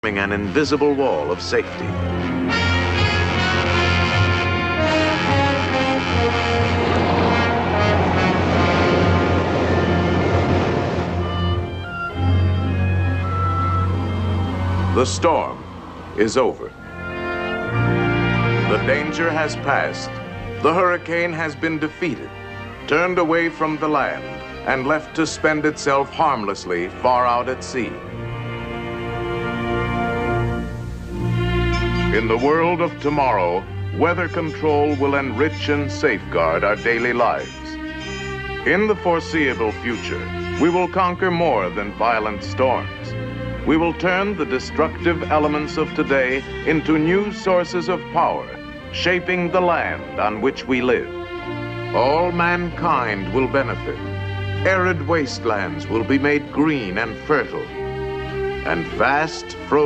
an invisible wall of safety. The storm is over. The danger has passed. The hurricane has been defeated, turned away from the land, and left to spend itself harmlessly far out at sea. In the world of tomorrow, weather control will enrich and safeguard our daily lives. In the foreseeable future, we will conquer more than violent storms. We will turn the destructive elements of today into new sources of power, shaping the land on which we live. All mankind will benefit. Arid wastelands will be made green and fertile, and vast frozen